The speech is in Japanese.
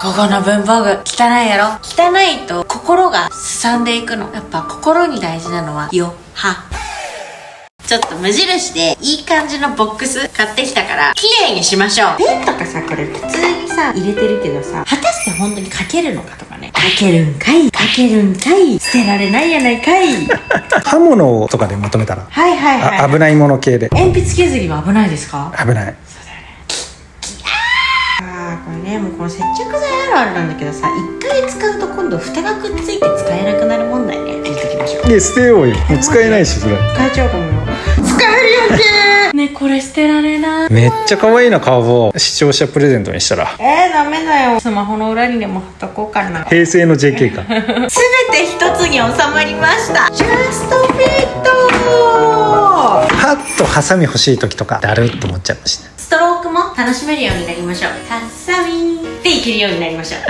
ここの文房具汚いやろ。汚いと心がすさんでいくの。やっぱ心に大事なのはよは。ちょっと無印でいい感じのボックス買ってきたから綺麗にしましょう。ペンとかさ、これ普通にさ入れてるけどさ、果たして本当に書けるのかとかね。書けるんかい、書けるんかい、捨てられないやないかい。刃物とかでまとめたら、はいはいはい、危ないもの系で。鉛筆削りは危ないですか？危ない。これね、もうこの接着剤あるなんだけどさ、一回使うと今度蓋がくっついて使えなくなる問題ね。聞いてきましょう。で、捨てようよ。もう使えないし、それ。使えちゃうかもよ。使えるやんけ。ね、これ捨てられない。めっちゃ可愛いな、顔を。視聴者プレゼントにしたら。ダメだよ。スマホの裏にでも貼っとこうかな。平成の JK か。すべて一つに収まりました。ジャストフィット。パッとハサミ欲しい時とかだるっと思っちゃいました。ストロークも楽しめるようになりましょう。ハサミでいけるようになりましょう。